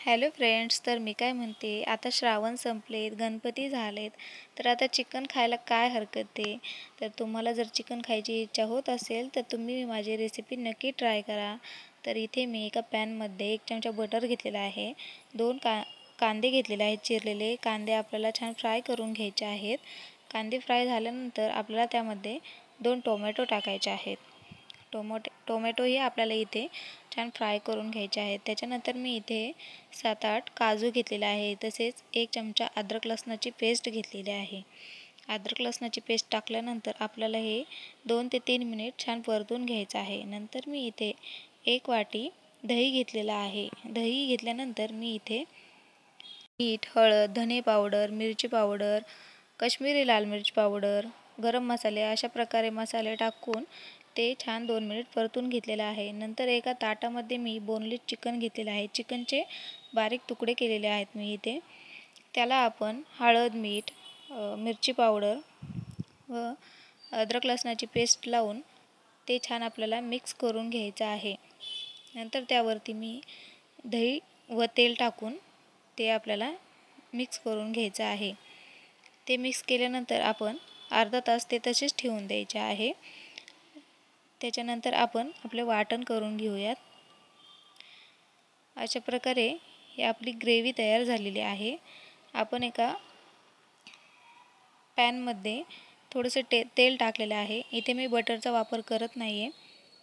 Hello friends, तर मी काय म्हणते, आता श्रावण संपलेत, गणपती झालेत, तर आता चिकन खायला काय हरकत आहे. तर तुम्हाला जर चिकन खायची इच्छा होत असेल तर तुम्ही माझी रेसिपी नक्की ट्राय करा. तर इथे मी एका पॅनमध्ये 1 चमचा बटर घेतलेला आहे. 2 कांदे घेतलेले आहेत चिरलेले. कांदे आपल्याला छान फ्राय करून घ्यायचे आहेत. कांदे फ्राय झाल्यानंतर आपल्याला त्यामध्ये 2 टोमॅटो टाकायचे आहेत. टोमॅटोही आपल्याला इथे छान फ्राय करून घ्यायचे आहेत. त्याच्यानंतर मी इथे 7-8 काजू घेतलेले आहे. तसेच 1 चमचा अद्रक लसणाची पेस्ट घेतलेली आहे. अद्रक लसणाची पेस्ट टाकल्यानंतर आपल्याला हे 2 ते 3 मिनिट छान परतून घ्यायचं आहे. नंतर मी इथे 1 वाटी दही घेतलेला आहे. दही घेतल्यानंतर मी इथे मीठ, हळद, धने पावडर, मिरची पावडर, काश्मीरी लाल मिर्च पावडर, गरम मसाले अशा प्रकारे मसाले टाकून ते छान 2 मिनिट परतून घेतलेलं आहे. नंतर एका ताटामध्ये मी बोनलेस चिकन घेतलेलं आहे. चिकनचे बारीक तुकडे केलेले आहेत मी इथे. त्याला आपण हळद, मीठ, मिरची पावडर व अद्रक लसणाची पेस्ट लावून ते छान आपल्याला मिक्स करून घ्यायचं आहे. नंतर त्यावरती मी दही व तेल टाकून ते आपल्याला मिक्स करून घ्यायचं आहे. ते मिक्स केल्यानंतर आपण अर्धा तास ते तसेच ठेवून द्यायचे आहे. त्याच्यानंतर आपण आपले वाटण करून घेऊयात. अशा प्रकारे ही आपली ग्रेव्ही तयार झालेली आहे. आपण एका पॅनमध्ये थोडंसं तेल टाकलेलं आहे. इथे मी बटरचा वापर करत नाही आहे.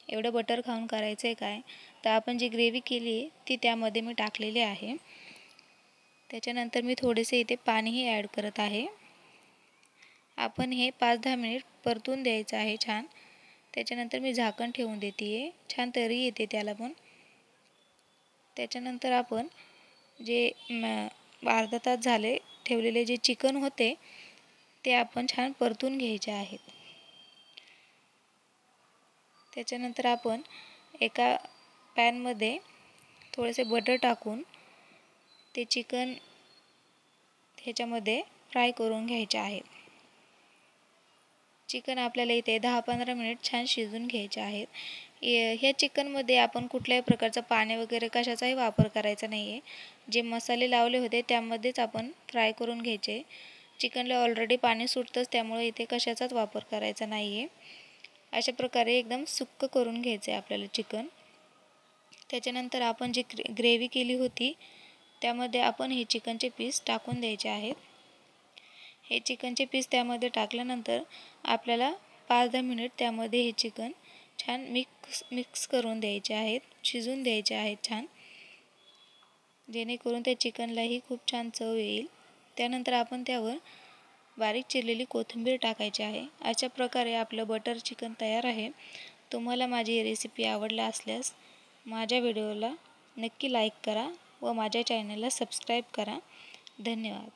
एवढं बटर खाऊन करायचं आहे काय, तर आपण जी ग्रेव्ही केली आहे ती त्यामध्ये मी टाकलेली आहे. त्याच्यानंतर मी थोडेसे इथे पाणीही ॲड करत आहे. आपण हे 5-10 मिनिट परतून द्यायचं आहे छान. त्याच्यानंतर मी झाकण ठेवून देते आहे. छान तरी येते त्याला पण. त्याच्यानंतर आपण जे अर्धा तास झाले ठेवलेले जे चिकन होते ते आपण छान परतून घ्यायचे आहेत. त्याच्यानंतर आपण एका पॅनमध्ये थोडेसे बटर टाकून ते चिकन ह्याच्यामध्ये फ्राय करून घ्यायचे आहे. चिकन आपल्याला इथे 10-15 मिनिट छान शिजवून घ्यायचे आहेत. ह्या चिकनमध्ये आपण कुठल्याही प्रकारचं पाणी वगैरे कशाचाही वापर करायचा नाही आहे. जे मसाले लावले होते त्यामध्येच आपण फ्राय करून घ्यायचे. चिकनला ऑलरेडी पाणी सुटतंच, त्यामुळे इथे कशाचाच वापर करायचा नाही आहे. अशा प्रकारे एकदम सुक्क करून घ्यायचं आहे आपल्याला चिकन. त्याच्यानंतर आपण जी ग्रेव्ही केली होती त्यामध्ये आपण हे चिकनचे पीस टाकून द्यायचे आहेत. हे चिकनचे पीस त्यामध्ये टाकल्यानंतर आपल्याला 5-10 मिनिट त्यामध्ये हे चिकन छान मिक्स करून द्यायचे आहेत, शिजवून द्यायचे आहेत छान, जेणेकरून त्या चिकनलाही खूप छान चव येईल. त्यानंतर आपण त्यावर बारीक चिरलेली कोथिंबीर टाकायची आहे. अशा प्रकारे आपलं बटर चिकन तयार आहे. तुम्हाला माझी रेसिपी आवडली असल्यास माझ्या व्हिडिओला नक्की लाईक करा व माझ्या चॅनलला सबस्क्राईब करा. धन्यवाद.